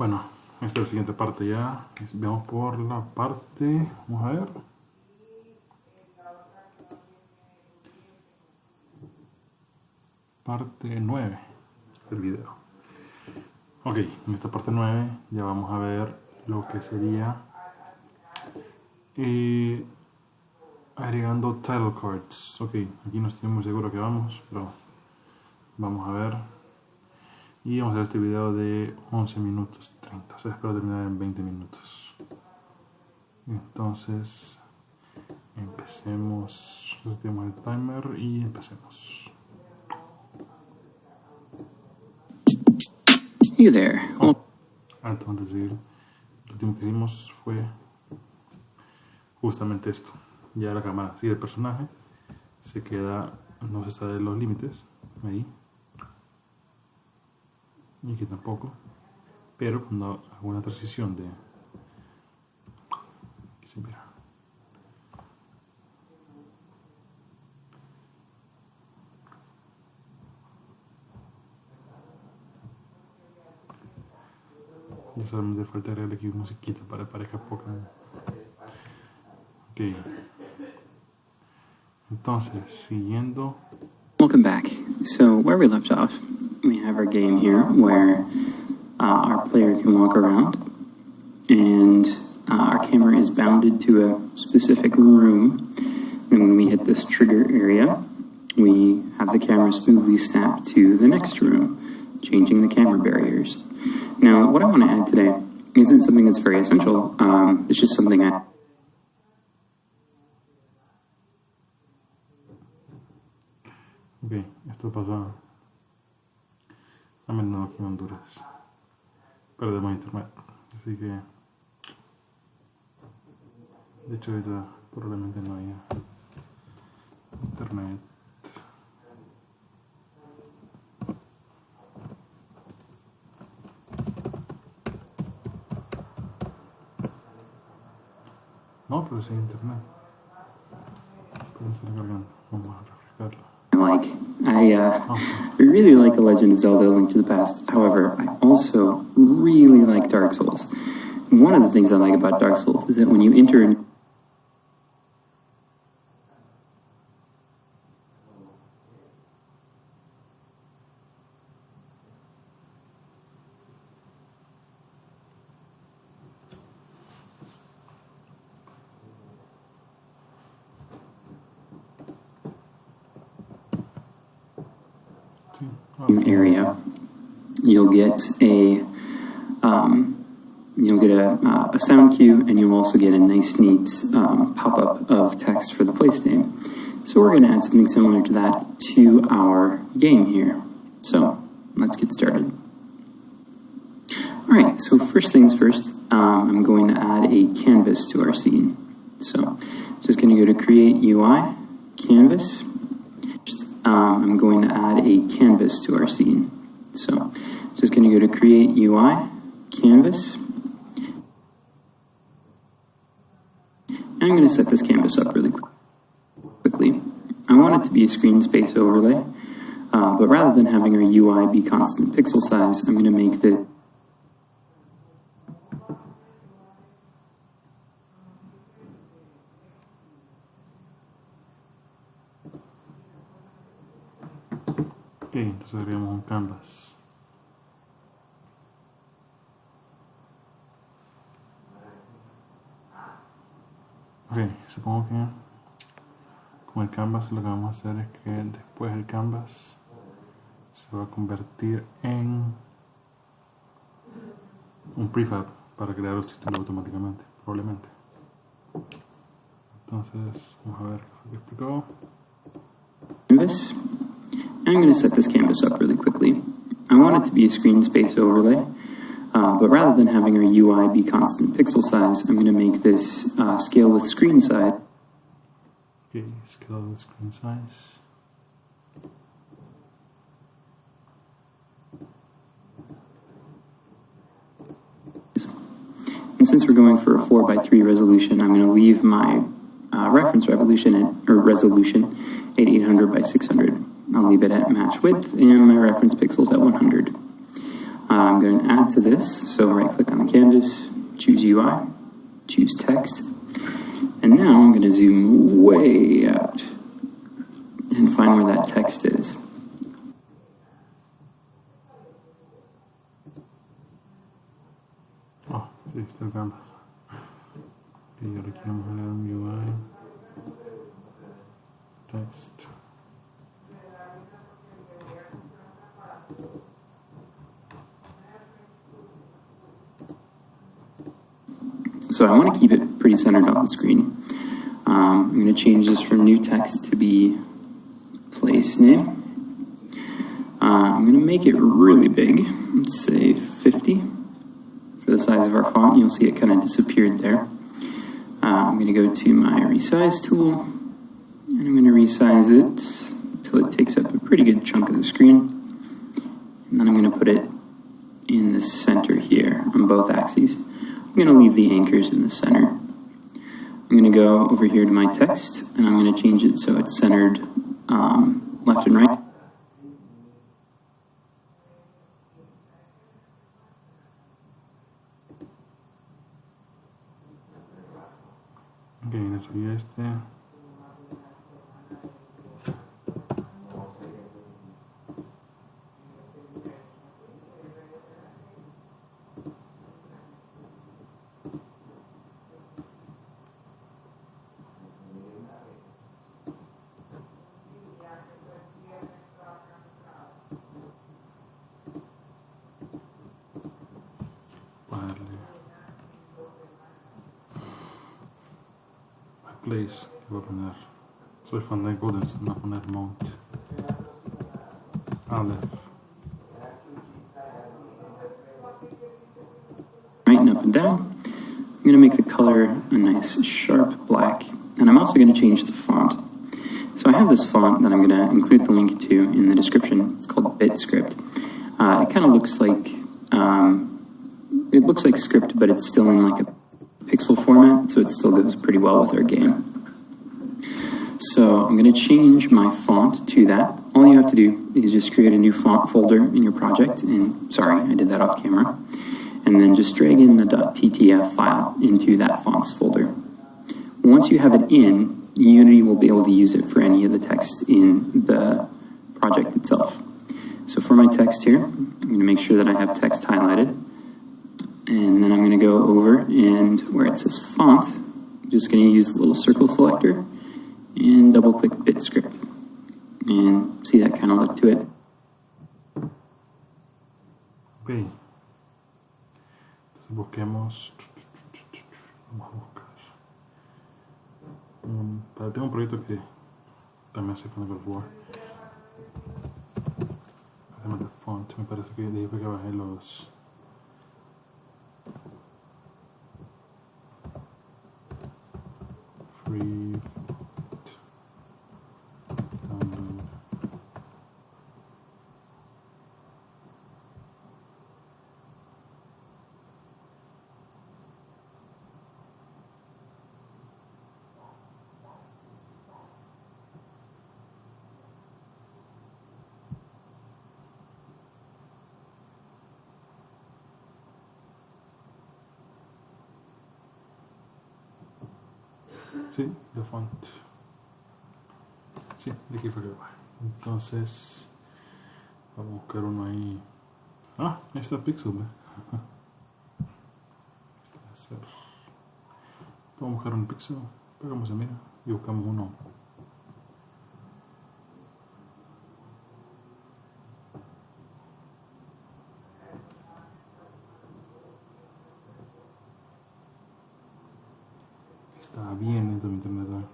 Bueno, esta es la siguiente parte ya. Veamos por la parte. Vamos a ver. Parte 9 del video. Ok, en esta parte 9 ya vamos a ver lo que sería agregando title cards. Ok, aquí no estoy muy seguro que vamos, pero vamos a ver. Y vamos a hacer este video de 11 minutos 30. O sea, espero terminar en 20 minutos. Entonces, empecemos. Resetemos el timer y empecemos. You there. Antes de seguir, lo último que hicimos fue justamente esto. Ya la cámara sigue el personaje, se queda, no se sale de los límites, ahí. Y aquí tampoco. Pero cuando hago una transición de... Aquí se verá. Ya solamente falta agregar aquí musiquita para pareja Pokémon. Ok. Entonces, siguiendo. Welcome back. So, where we left off, we have our game here where our player can walk around and our camera is bounded to a specific room. And when we hit this trigger area, we have the camera smoothly snap to the next room, changing the camera barriers. Now, what I want to add today isn't something that's very essential. It's just something I... Ok, esto pasa a menudo aquí en Honduras. Perdemos internet, así que... De hecho ahorita probablemente no haya internet. No, pero sí hay internet. Podemos estar cargando. Vamos a refrescarlo. I really like The Legend of Zelda: A Link to the Past. However, I also really like Dark Souls. And one of the things I like about Dark Souls is that when you enter... area, you'll get a sound cue, and you'll also get a nice, neat pop-up of text for the place name. So we're going to add something similar to that to our game here. So let's get started. All right. So first things first, I'm going to add a canvas to our scene. So just going to go to Create UI, Canvas. I'm going to add a canvas to our scene. So, just going to go to Create UI, Canvas. And I'm going to set this canvas up really quickly. I want it to be a screen space overlay, but rather than having our UI be constant pixel size, I'm going to make the... Ok, entonces agregamos un canvas. Ok, supongo que con el canvas lo que vamos a hacer es que después el canvas se va a convertir en un prefab para crear los títulos automáticamente, probablemente. Entonces, vamos a ver qué explicó. Canvas. And I'm going to set this canvas up really quickly. I want it to be a screen space overlay, but rather than having our UI be constant pixel size, I'm going to make this scale with screen size. Okay, scale with screen size. And since we're going for a 4:3 resolution, I'm going to leave my reference resolution at 800 by 600. I'll leave it at match width and my reference pixels at 100. I'm going to add to this, so right click on the canvas, choose UI, choose text, and now I'm going to zoom way out and find where that text is. Oh, sí, está el canvas. Y ahora queremos poner un UI, text. So I want to keep it pretty centered on the screen. I'm going to change this from new text to be place name. I'm going to make it really big, let's say 50 for the size of our font. You'll see it kind of disappeared there. I'm going to go to my resize tool, and I'm going to resize it until it takes up a pretty good chunk of the screen. And then I'm going to put it in the center here on both axes. I'm going to leave the anchors in the center. I'm going to go over here to my text, and I'm going to change it so it's centered left and right. Ok, le subí este. Place, que voy a poner, soy fan de Godens, voy a poner Mount Aleph. Right and up and down. I'm going to make the color a nice sharp black, and I'm also going to change the font. So I have this font that I'm going to include the link to in the description. It's called BitScript. It kind of looks like script, but it's still in like a pixel format, so it still goes pretty well with our game. So I'm going to change my font to that. All you have to do is just create a new font folder in your project, and sorry, I did that off camera, and then just drag in the .ttf file into that fonts folder. Once you have it in, Unity will be able to use it for any of the text in the project itself. So for my text here, I'm going to make sure that I have text highlighted. And then I'm going to go over and where it says font, I'm just going to use the little circle selector and double click BitScript. And see that kind of look to it. Ok. Entonces busquemos. Vamos a buscar. Tengo un proyecto que también soy fan de God of War. Además de font, me parece que dije que bajé los. Free download. Sí, de font. Sí, de aquí fue que va. Entonces, vamos a buscar uno ahí. Ah, ahí está Pixel, ¿eh? Este va a ser. Vamos a buscar un Pixel. Pegamos en mira y buscamos uno. Está bien lento mi internet, ¿eh?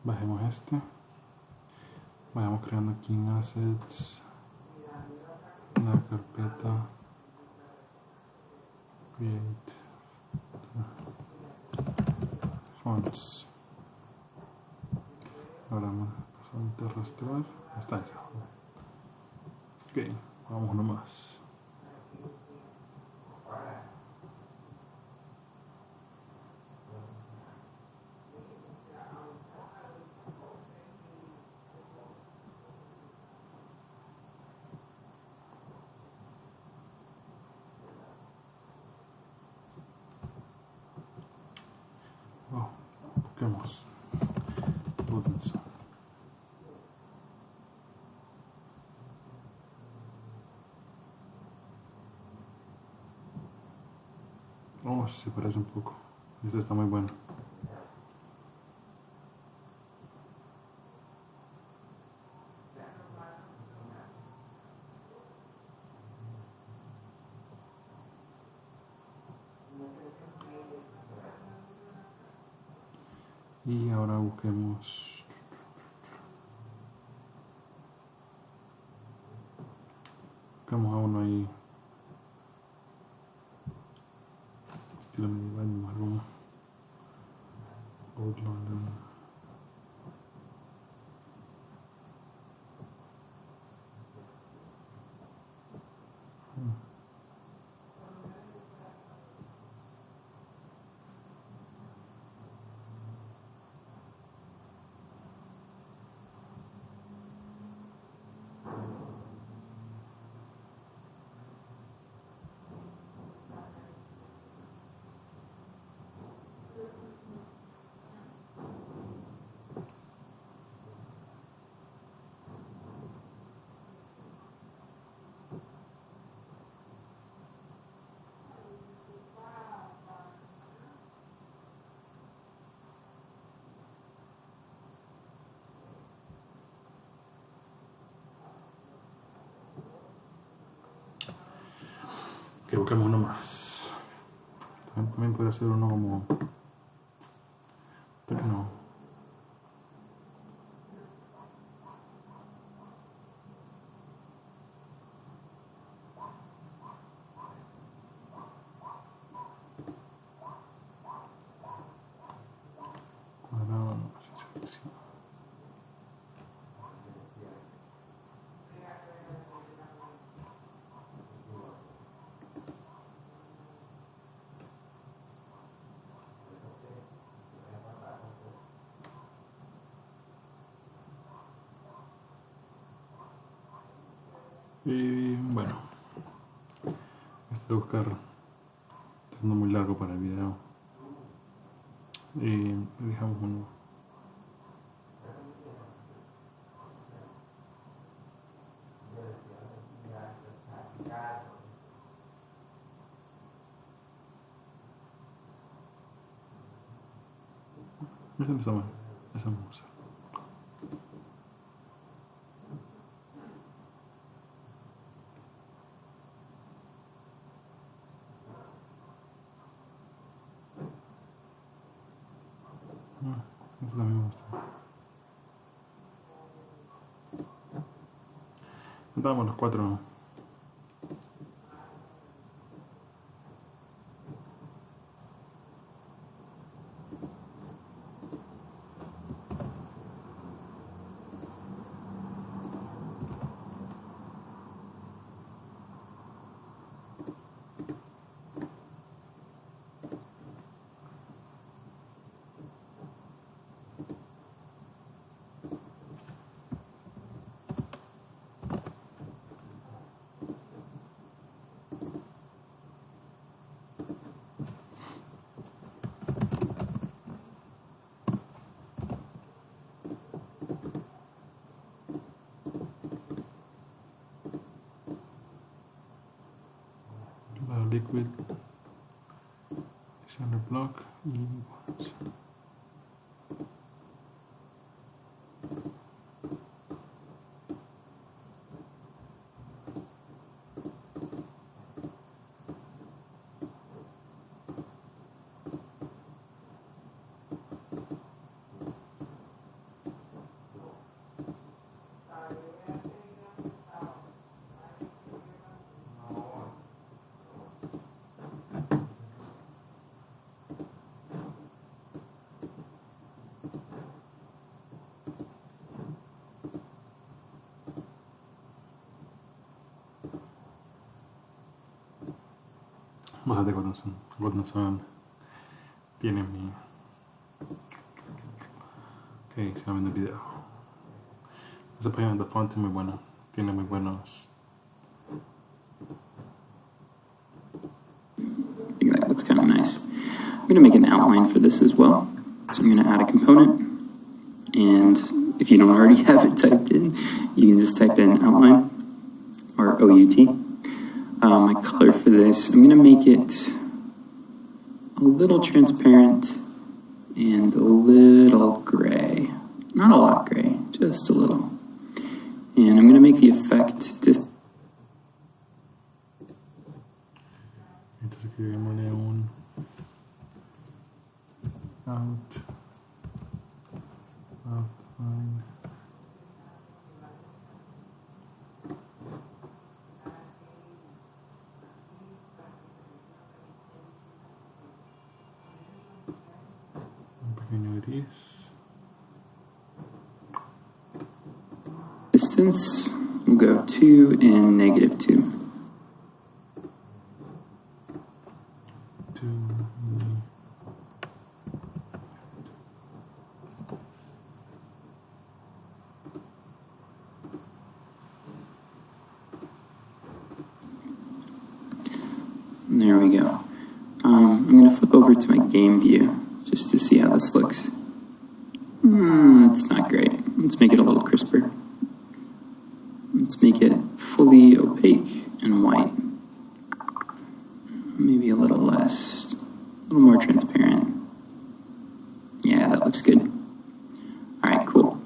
Bajemos este. Vayamos creando aquí en Assets una carpeta. Create fonts. Ahora bastante arrastrar. Está esa. Ok, vamos uno más. Oh, busquemos. Budenso. Oh, se parece un poco. Este está muy bueno. Y ahora busquemos. Buscamos a uno ahí. Estilo medieval, algo. Old London. Que busquemos uno más. También podría ser uno como. Pero no. Cuadrado, no, sin selección. Y bueno, este de buscar está siendo muy largo para el video. Y dejamos uno. Ese no está mal. Ese vamos a usar. Ese también me gusta. Juntamos los cuatro. Liquid, Center Block y Bonds. bastante continuación tiene mi... Ok, sigo viendo el video. Esa página de Font es muy buena, tiene muy buenos... I think that looks kind of nice. I'm going to make an outline for this as well. So I'm going to add a component, and if you don't already have it typed in, you can just type in outline, or OUT. My color for this, I'm going to make it a little transparent and a little gray. Not a lot gray, just a little. And I'm going to make the effect Entonces escribimosle un outline. Un pequeño gris. distance. We'll go 2 and negative 2. There we go. I'm going to flip over to my game view just to see how this looks. It's not great. Let's make it a little crisper. Let's make it fully opaque and white. Maybe a little less, a little more transparent. Yeah, that looks good. All right, cool.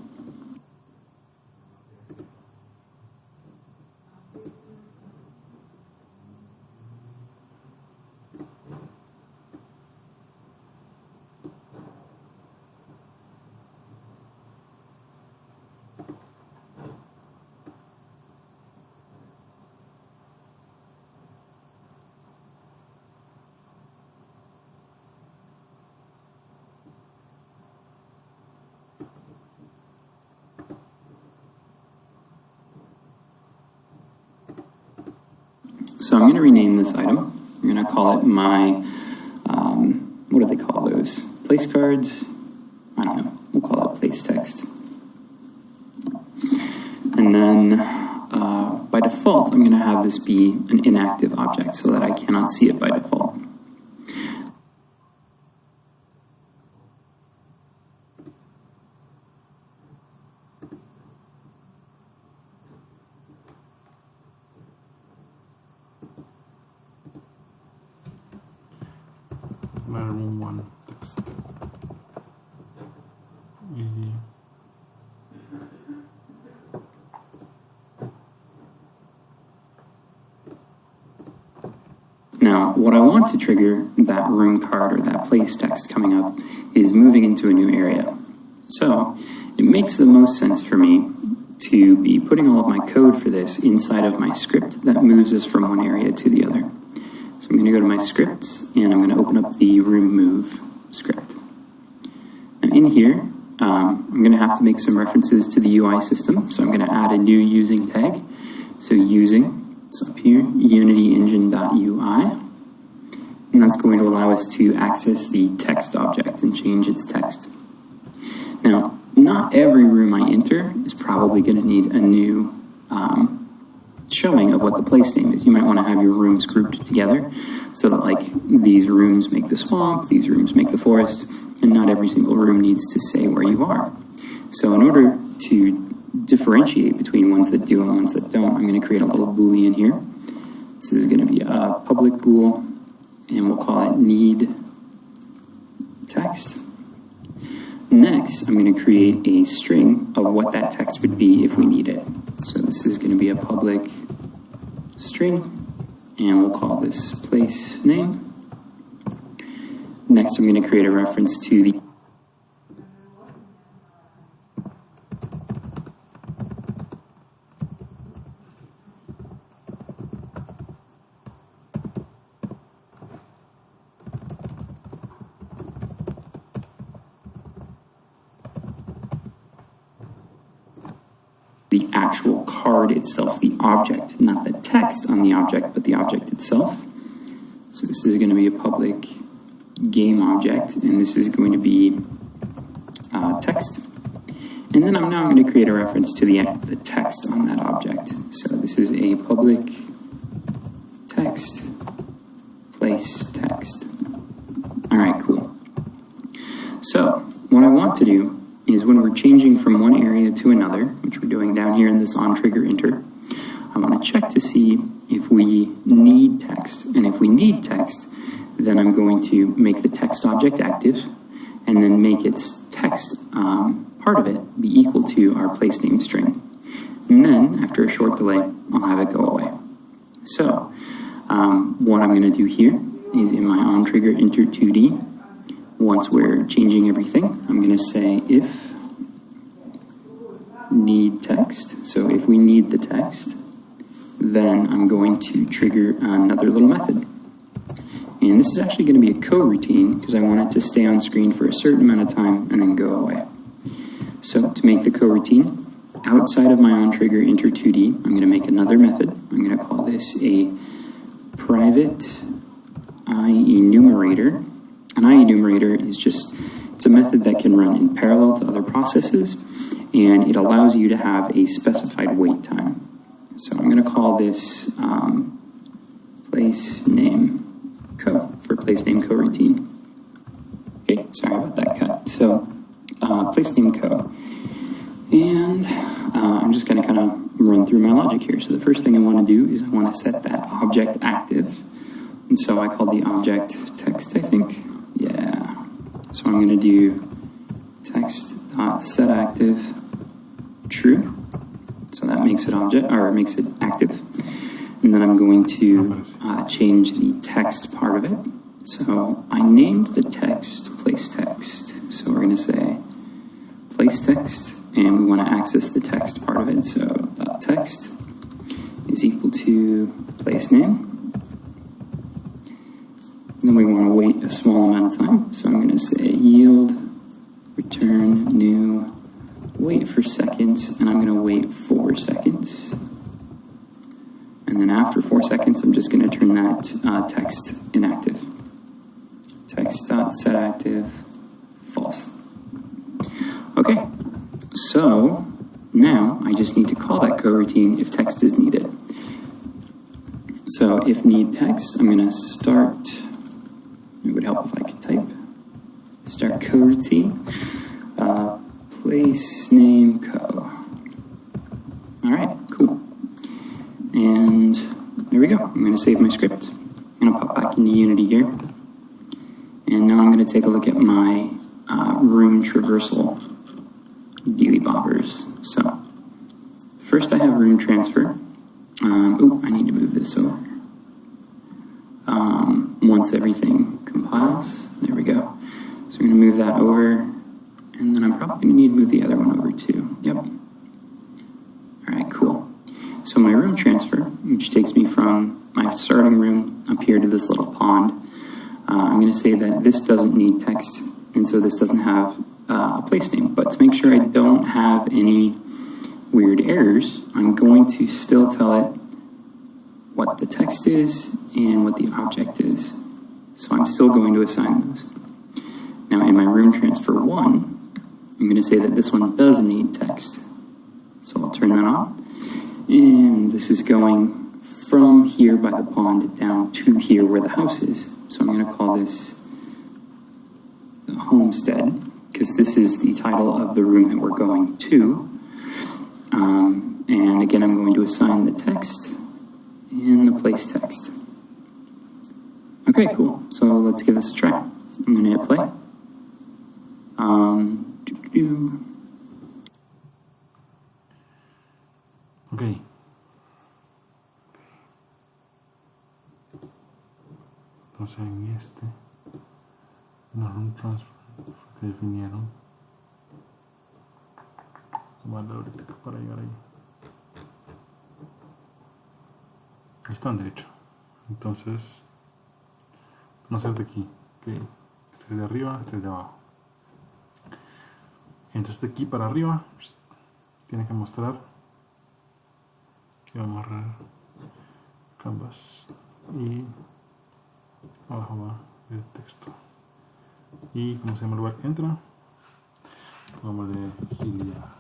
So I'm going to rename this item. I'm going to call it my, what do they call those? Place cards? I don't know. We'll call it place text. And then by default, I'm going to have this be an inactive object so that I cannot see it by default. Room 1 text. Now, what I want to trigger that room card or that place text coming up is moving into a new area. So it makes the most sense for me to be putting all of my code for this inside of my script that moves us from one area to the other. So I'm going to go to my scripts, and I'm going to open up the remove script. Now in here, I'm going to have to make some references to the UI system. So I'm going to add a new using tag. So using, it's up here, unityengine.ui. And that's going to allow us to access the text object and change its text. Now, not every room I enter is probably going to need a new showing of what the place name is. You might want to have your rooms grouped together so that like these rooms make the swamp, these rooms make the forest, and not every single room needs to say where you are. So in order to differentiate between ones that do and ones that don't, I'm going to create a little boolean here. This is going to be a public bool, and we'll call it need text. Next, I'm going to create a string of what that text would be if we need it. So this is going to be a public string, and we'll call this place name. Next, I'm going to create a reference to the actual card itself, the object, not the text on the object, but the object itself. So this is going to be a public game object, and this is going to be text. And then I'm now going to create a reference to the text on that object. So this is a public text, place text. All right, cool. So what I want to do is when we're changing from one area to another, which we're doing down here in this onTriggerEnter, I want to check to see if we need text. And if we need text, then I'm going to make the text object active and then make its text part of it be equal to our place name string. And then, after a short delay, I'll have it go away. So, what I'm going to do here is in my onTriggerEnter 2D, once we're changing everything, I'm going to say if need text. So if we need the text, then I'm going to trigger another little method. And this is actually going to be a coroutine because I want it to stay on screen for a certain amount of time and then go away. So to make the coroutine, outside of my onTriggerEnter 2D, I'm going to make another method. I'm going to call this a private IEnumerator. An IEnumerator is it's a method that can run in parallel to other processes, and it allows you to have a specified wait time. So I'm going to call this place name co for place name coroutine. Okay, sorry about that cut. So place name co. And I'm just going to kind of run through my logic here. So the first thing I want to do is I want to set that object active. And so I call the object text, I think. Yeah. So I'm going to do text.setActive true. So that makes it makes it active. And then I'm going to change the text part of it. So I named the text place text. So we're going to say place text, and we want to access the text part of it. So .text is equal to place name. And then we want to wait a small amount of time. So I'm going to say yield return new wait for seconds, and I'm going to wait 4 seconds. And then after 4 seconds, I'm just going to turn that text inactive. Text.setActive false. Okay, so now I just need to call that coroutine if text is needed. So if need text, I'm going to start, it would help if I could type, start coroutine, place name co. All right, cool. And there we go. I'm going to save my script. I'm going to pop back into Unity here. And now I'm going to take a look at my room traversal dealy bobbers. So first I have room transfer. I need to move this over. Once everything compiles, there we go. So I'm going to move that over, and then I'm probably going to need to move the other one over too. Yep. All right, cool. So my room transfer, which takes me from my starting room up here to this little pond, I'm going to say that this doesn't need text, and so this doesn't have a place name. But to make sure I don't have any weird errors, I'm going to still tell it what the text is and what the object is. So I'm still going to assign those. Now in my room transfer 1, I'm going to say that this one does need text. So I'll turn that on. And this is going from here by the pond down to here where the house is. So I'm going to call this the homestead, because this is the title of the room that we're going to. And again, I'm going to assign the text and the place text. Okay, cool. So let's give this a try. I'm going to hit play. Okay. Entonces en este no es un transfer que definieron. Vamos a darle ahorita para llegar ahí. Ahí están, de hecho. Entonces vamos a hacer de aquí. Okay. Este es de arriba, este es de abajo. Entonces de aquí para arriba tiene que mostrar que vamos a agarrar canvas y Abajo va el texto. Y como se llama el lugar que entra, vamos de Gilia.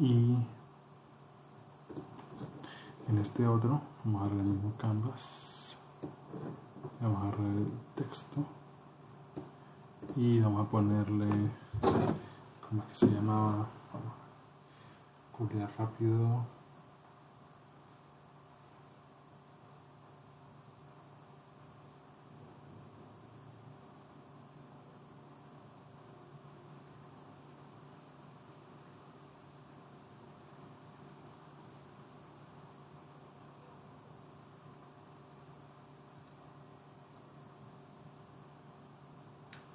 Y en este otro vamos a agarrar el mismo canvas, vamos a agarrar el texto y vamos a ponerle, ¿cómo es que se llamaba? Googlear rápido.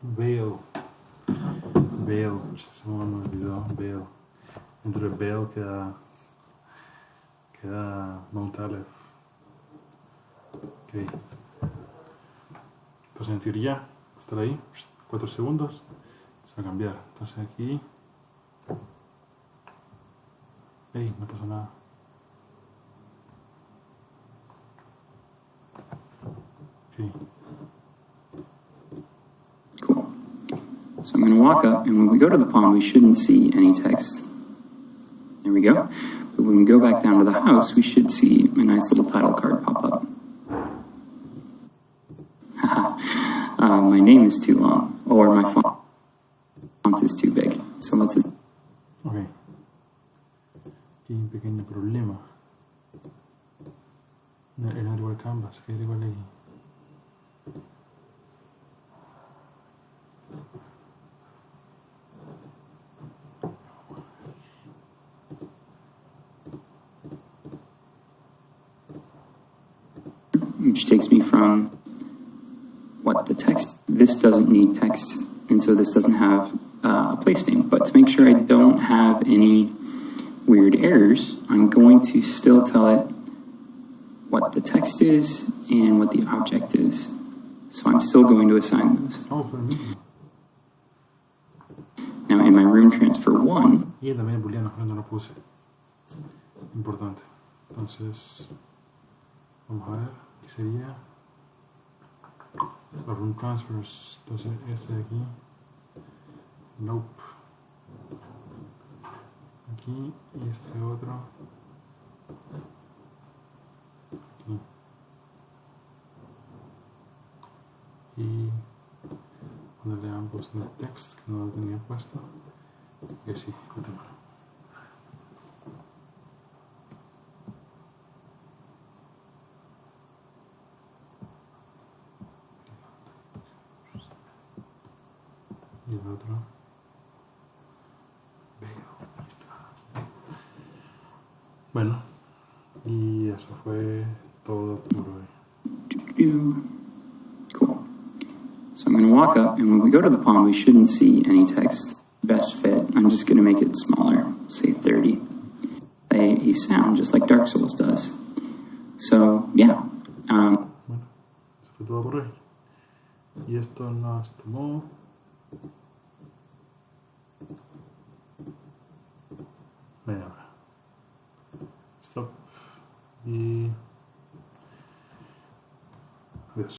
Veil, se me olvidó, Veil. Dentro de Veil queda Mount Aleph. Ok. Entonces en teoría, va a estar ahí, 4 segundos, se va a cambiar. Entonces aquí, hey, no pasa nada. Ok. So I'm going to walk up, and when we go to the pond, we shouldn't see any text. There we go. But when we go back down to the house, we should see a nice little title card pop up. My name is too long, or my font is too big. So let's... Ok. Aquí hay un pequeño problema. El árbol canvas, que igual ahí. Which takes me from what the text. This doesn't need text, and so this doesn't have a place name. But to make sure I don't have any weird errors, I'm going to still tell it what the text is and what the object is. So I'm still going to assign those. Now in my room transfer 1... Y también booleano, no lo puse. Importante. Entonces, vamos a ver, ¿qué sería? Los room transfers. Entonces, este de aquí. Nope. Aquí y este otro. Aquí. Y ponerle ambos en el text, que no lo tenía puesto. Y así, continuar. Y el otro. Veo, ahí está. Bueno, y eso fue todo por hoy. Cool. So I'm going to walk up, and when we go to the pond, we shouldn't see any text. Best fit, I'm just going to make it smaller, say 30. A sound, just like Dark Souls does. So, yeah. Bueno, eso fue todo por hoy. Y esto nos tomó